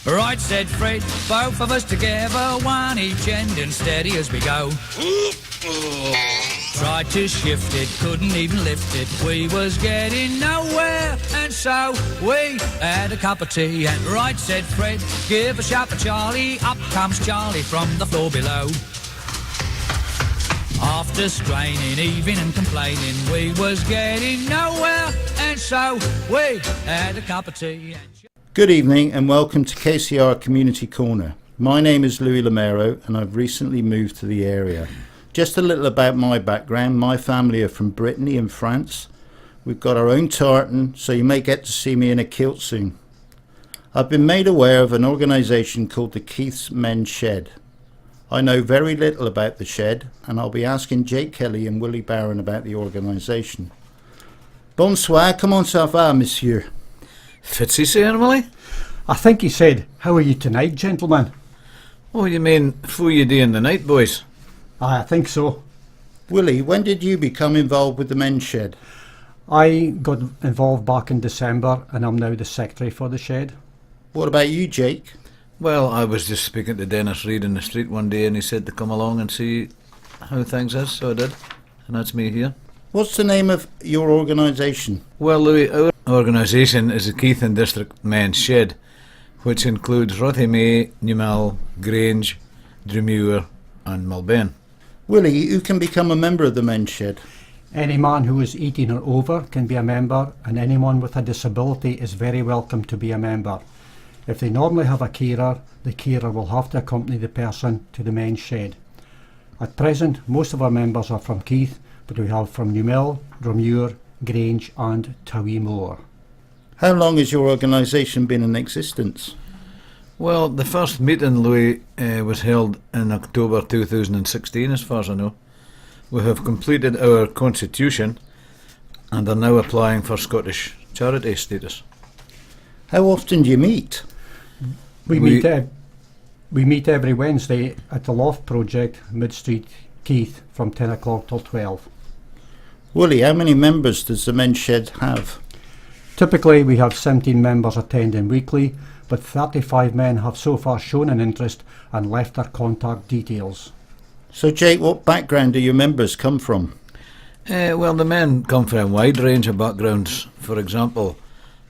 Right, said Fred, both of us together, one each end and steady as we go. Tried to shift it, couldn't even lift it. We was getting nowhere, and so we had a cup of tea. And right, said Fred, give a shout for Charlie. Up comes Charlie from the floor below. After straining, heaving and complaining, we was getting nowhere, and so we had a cup of tea. Good evening and welcome to KCR Community Corner. My name is Louis Lamero and I've recently moved to the area. Just a little about my background. My family are from Brittany in France. We've got our own tartan, so you may get to see me in a kilt soon. I've been made aware of an organisation called the Keith's Men's Shed. I know very little about the shed, and I'll be asking Jake Kelly and Willie Barron about the organisation. Bonsoir, comment ça va, monsieur? Fitzy saying, Willie? I think he said, "How are you tonight, gentlemen?" Oh, you mean, how you doing the night, boys? I think so. Willie, when did you become involved with the men's shed? I got involved back in December and I'm now the secretary for the shed. What about you, Jake? Well, I was just speaking to Dennis Reid in the street one day and he said to come along and see how things is, so I did. And that's me here. What's the name of your organisation? Well, Louis, our organisation is the Keith and District Men's Shed, which includes Rothiemay, Newmell, Grange, Drumure and Mulben. Willie, you can become a member of the men's shed. Any man who is 18 or over can be a member, and anyone with a disability is very welcome to be a member. If they normally have a carer, the carer will have to accompany the person to the men's shed. At present, most of our members are from Keith, but we have from Newmell, Drumure, Grange and Towey. How long has your organisation been in existence? Well, the first meeting, Louis, was held in October 2016, as far as I know. We have completed our constitution and are now applying for Scottish charity status. How often do you meet? We meet every Wednesday at the Loft Project, Mid Street, Keith, from 10 o'clock till 12. Willie, how many members does the men's shed have? Typically we have 17 members attending weekly, but 35 men have so far shown an interest and left their contact details. So Jake, what background do your members come from? Well, the men come from a wide range of backgrounds. For example,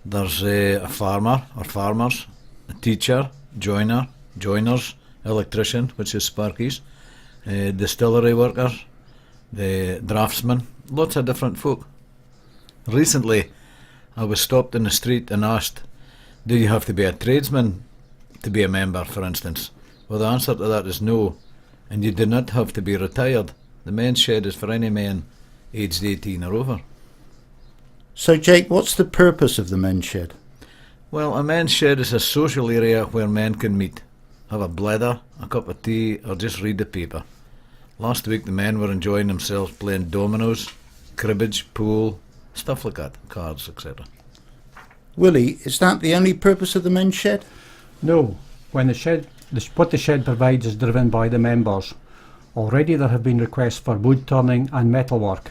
there's a farmer or farmers, a teacher, joiner, joiners, electrician, which is Sparkies, distillery workers, the draftsman, lots of different folk. Recently, I was stopped in the street and asked, do you have to be a tradesman to be a member, for instance? Well, the answer to that is no, and you do not have to be retired. The men's shed is for any man aged 18 or over. So Jake, what's the purpose of the men's shed? Well, a men's shed is a social area where men can meet, have a blather, a cup of tea, or just read the paper. Last week the men were enjoying themselves playing dominoes, cribbage, pool, stuff like that, cards, etc. Willie, is that the only purpose of the men's shed? No, what the shed provides is driven by the members. Already there have been requests for wood turning and metalwork.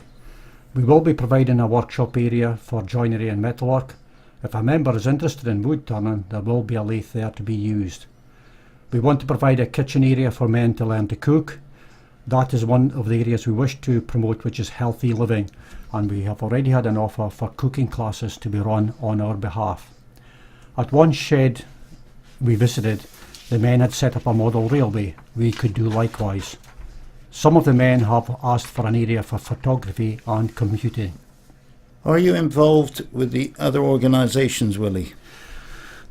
We will be providing a workshop area for joinery and metalwork. If a member is interested in wood turning, there will be a lathe there to be used. We want to provide a kitchen area for men to learn to cook. That is one of the areas we wish to promote, which is healthy living, and we have already had an offer for cooking classes to be run on our behalf. At one shed we visited, the men had set up a model railway. We could do likewise. Some of the men have asked for an area for photography and computing. Are you involved with the other organisations, Willie?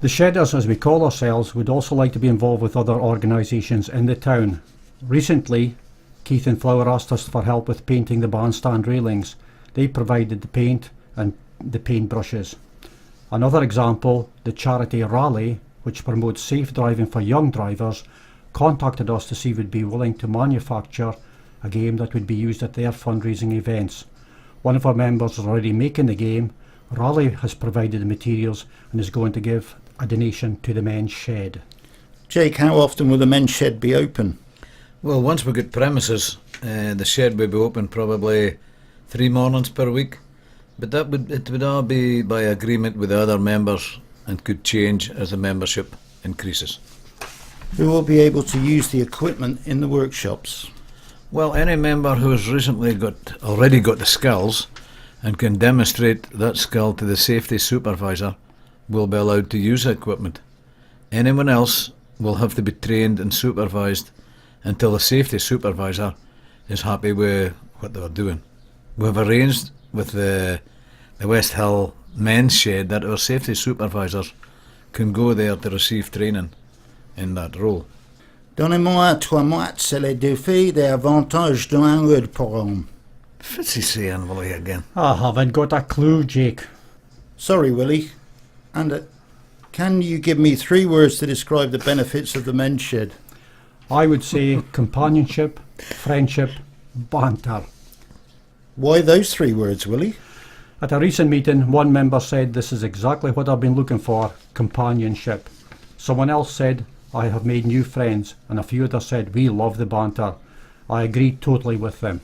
The Shedders, as we call ourselves, would also like to be involved with other organisations in the town. Recently, Keith and Flower asked us for help with painting the bandstand railings. They provided the paint and the paint brushes. Another example, the charity Rally, which promotes safe driving for young drivers, contacted us to see if we'd be willing to manufacture a game that would be used at their fundraising events. One of our members is already making the game. Raleigh has provided the materials and is going to give a donation to the men's shed. Jake, how often will the men's shed be open? Well, once we get premises, the shed will be open probably 3 mornings per week, but it would all be by agreement with the other members and could change as the membership increases. Who will be able to use the equipment in the workshops? Well, any member who has already got the skills and can demonstrate that skill to the safety supervisor will be allowed to use the equipment. Anyone else will have to be trained and supervised until the safety supervisor is happy with what they're doing. We've arranged with the West Hill men's shed that our safety supervisors can go there to receive training in that role. Donnez-moi 3 mois, c'est les défis des avantages d'un word programme. What's he saying, Willie, again? I haven't got a clue, Jake. Sorry, Willie. And can you give me 3 words to describe the benefits of the men's shed? I would say companionship, friendship, banter. Why those 3 words, Willie? At a recent meeting, one member said this is exactly what I've been looking for, companionship. Someone else said, I have made new friends, and a few others said, we love the banter. I agree totally with them.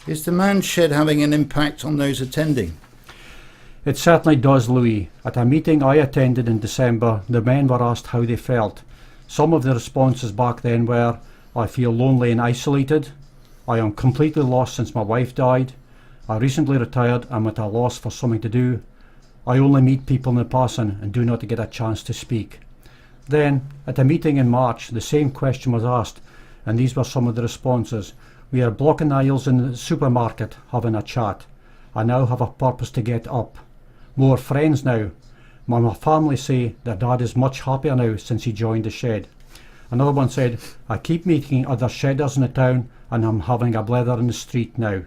Is the man's shed having an impact on those attending? It certainly does, Louis. At a meeting I attended in December, the men were asked how they felt. Some of the responses back then were, I feel lonely and isolated. I am completely lost since my wife died. I recently retired and I'm at a loss for something to do. I only meet people in passing and do not get a chance to speak. Then, at a meeting in March, the same question was asked, and these were some of the responses. We are blocking aisles in the supermarket, having a chat. I now have a purpose to get up. More friends now. My family say their dad is much happier now since he joined the shed. Another one said, I keep meeting other shedders in the town and I'm having a blether in the street now.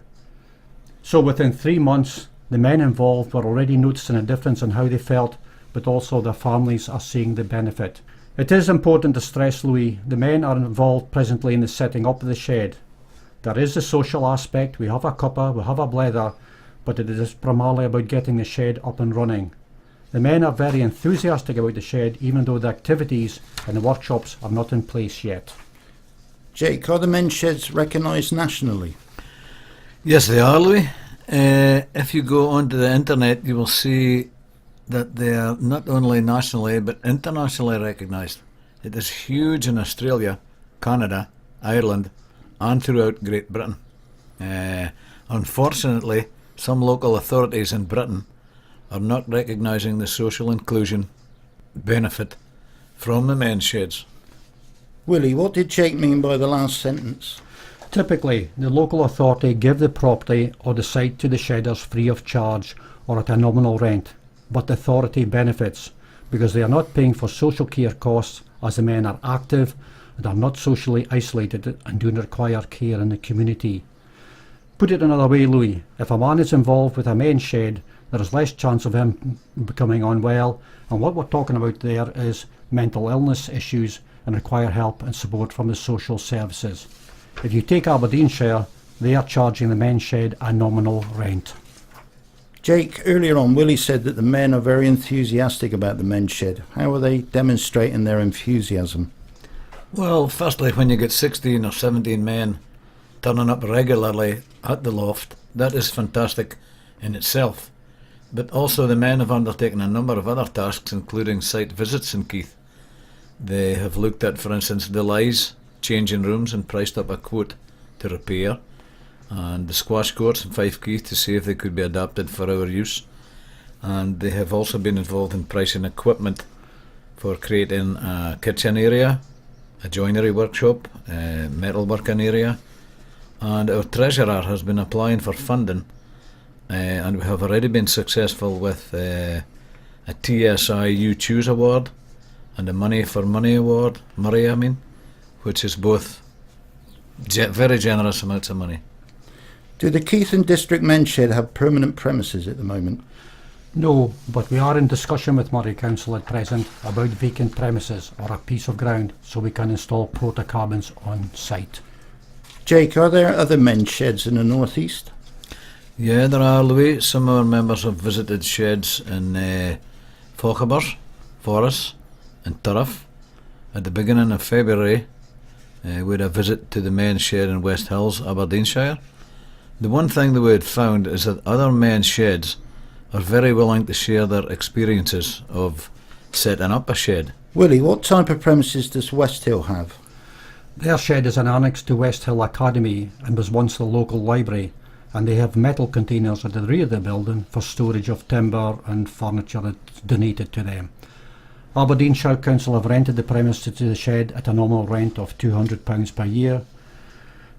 So within 3 months, the men involved were already noticing a difference in how they felt, but also their families are seeing the benefit. It is important to stress, Louis, the men are involved presently in the setting up of the shed. There is the social aspect, we have a cuppa, we have a blether, but it is primarily about getting the shed up and running. The men are very enthusiastic about the shed, even though the activities and the workshops are not in place yet. Jake, are the men's sheds recognised nationally? Yes, they are, Louis. If you go onto the internet, you will see that they are not only nationally but internationally recognised. It is huge in Australia, Canada, Ireland and throughout Great Britain. Unfortunately, some local authorities in Britain are not recognising the social inclusion benefit from the men's sheds. Willie, what did Jake mean by the last sentence? Typically, the local authority give the property or the site to the shedders free of charge or at a nominal rent, but the authority benefits because they are not paying for social care costs as the men are active and are not socially isolated and do not require care in the community. Put it another way, Louis, if a man is involved with a men's shed, there is less chance of him becoming unwell, and what we're talking about there is mental illness issues and require help and support from the social services. If you take Aberdeenshire, they are charging the men's shed a nominal rent. Jake, earlier on Willie said that the men are very enthusiastic about the men's shed. How are they demonstrating their enthusiasm? Well, firstly, when you get 16 or 17 men turning up regularly at the loft, that is fantastic in itself. But also the men have undertaken a number of other tasks, including site visits in Keith. They have looked at, for instance, the lies, changing rooms, and priced up a quote to repair, and the squash courts in Fife Keith to see if they could be adapted for our use. And they have also been involved in pricing equipment for creating a kitchen area, a joinery workshop, a metalworking area, and our treasurer has been applying for funding, and we have already been successful with a TSI You Choose award and a Money for Money award, Moray, which is both very generous amounts of money. Do the Keith and District Men's Shed have permanent premises at the moment? No, but we are in discussion with Moray Council at present about vacant premises or a piece of ground so we can install porta cabins on site. Jake, are there other men's sheds in the northeast? Yeah, there are, Louis. Some of our members have visited sheds in Fochabers, Forres and Turriff. At the beginning of February, we had a visit to the men's shed in West Hills, Aberdeenshire. The one thing that we had found is that other men's sheds are very willing to share their experiences of setting up a shed. Willie, what type of premises does West Hill have? Their shed is an annex to West Hill Academy and was once the local library, and they have metal containers at the rear of the building for storage of timber and furniture that's donated to them. Aberdeenshire Council have rented the premises to the shed at a nominal rent of £200 per year.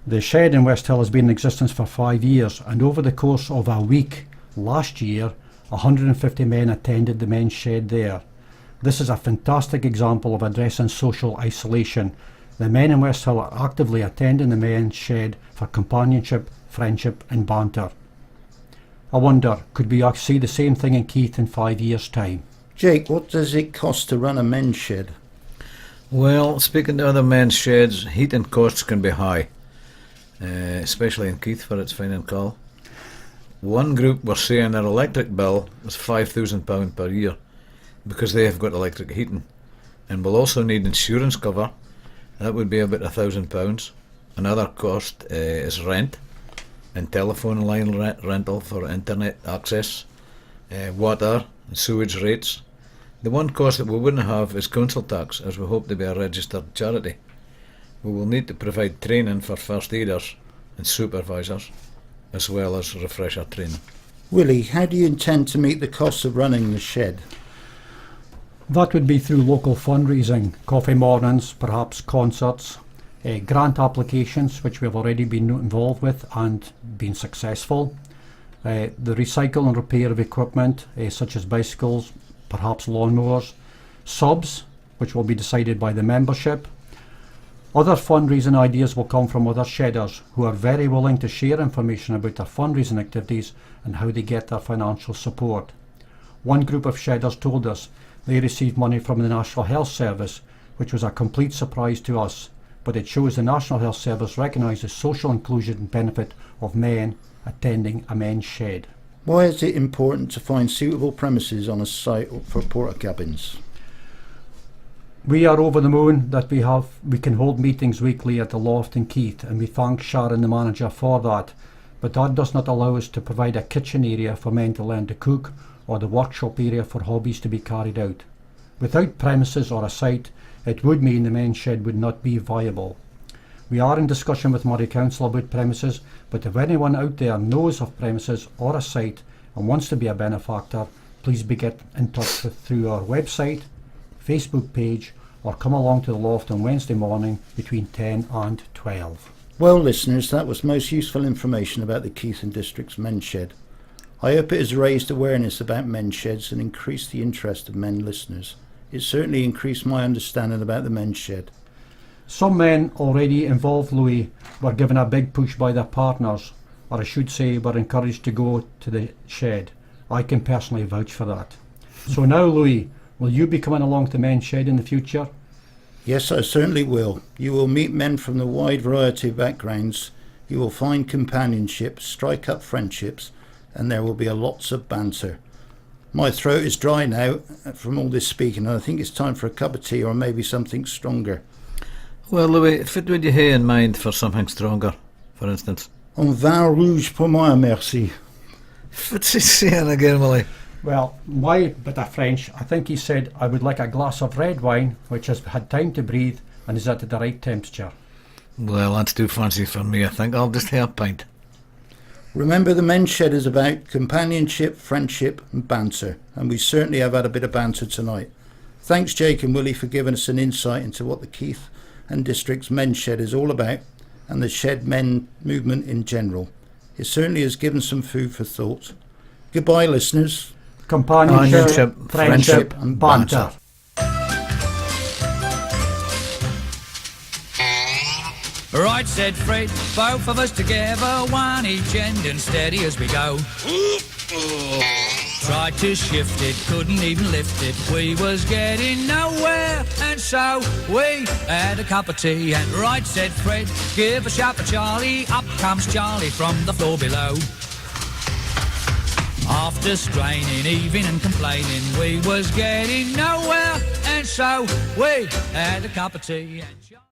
The shed in West Hill has been in existence for 5 years, and over the course of a week last year, 150 men attended the men's shed there. This is a fantastic example of addressing social isolation. The men in West Hill are actively attending the men's shed for companionship, friendship and banter. I wonder, could we see the same thing in Keith in 5 years' time? Jake, what does it cost to run a men's shed? Well, speaking to other men's sheds, heating costs can be high, especially in Keith for its fine and call. One group were saying their electric bill was £5,000 per year because they have got electric heating, and will also need insurance cover. That would be about £1,000. Another cost is rent and telephone line rental for internet access, water and sewage rates. The one cost that we wouldn't have is council tax, as we hope to be a registered charity. We will need to provide training for first aiders and supervisors, as well as refresher training. Willie, how do you intend to meet the costs of running the shed? That would be through local fundraising, coffee mornings, perhaps concerts, grant applications, which we have already been involved with and been successful, the recycle and repair of equipment such as bicycles, perhaps lawnmowers, subs, which will be decided by the membership. Other fundraising ideas will come from other shedders who are very willing to share information about their fundraising activities and how they get their financial support. One group of shedders told us they received money from the National Health Service, which was a complete surprise to us, but it shows the National Health Service recognises social inclusion and benefit of men attending a men's shed. Why is it important to find suitable premises on a site for porta cabins? We are over the moon that we can hold meetings weekly at the Loft in Keith, and we thank Sharon, the manager, for that. But that does not allow us to provide a kitchen area for men to learn to cook, or the workshop area for hobbies to be carried out. Without premises or a site, it would mean the men's shed would not be viable. We are in discussion with Moray Council about premises, but if anyone out there knows of premises or a site and wants to be a benefactor, please get in touch through our website, Facebook page, or come along to the Loft on Wednesday morning between 10 and 12. Well, listeners, that was most useful information about the Keith and District's men's shed. I hope it has raised awareness about men's sheds and increased the interest of men listeners. It certainly increased my understanding about the men's shed. Some men already involved, Louis, were given a big push by their partners, or I should say were encouraged to go to the shed. I can personally vouch for that. So now, Louis, will you be coming along to the men's shed in the future? Yes, I certainly will. You will meet men from the wide variety of backgrounds. You will find companionship, strike up friendships, and there will be lots of banter. My throat is dry now from all this speaking, and I think it's time for a cup of tea or maybe something stronger. Well, Louis, what would you have in mind for something stronger, for instance? Un vin rouge pour moi, merci. What's he saying again, Willie? Well, my bit of French, I think he said, I would like a glass of red wine which has had time to breathe and is at the right temperature. Well, that's too fancy for me. I think I'll just have a pint. Remember, the men's shed is about companionship, friendship and banter, and we certainly have had a bit of banter tonight. Thanks, Jake and Willie, for giving us an insight into what the Keith and District's men's shed is all about and the shed men movement in general. It certainly has given some food for thought. Goodbye, listeners. Companionship, friendship and banter. Right, said Fred, both of us together, one each end and steady as we go. Tried to shift it, couldn't even lift it, we was getting nowhere, and so we had a cup of tea, and right, said Fred, give a shout for Charlie, up comes Charlie from the floor below. After straining, even and complaining, we was getting nowhere, and so we had a cup of tea and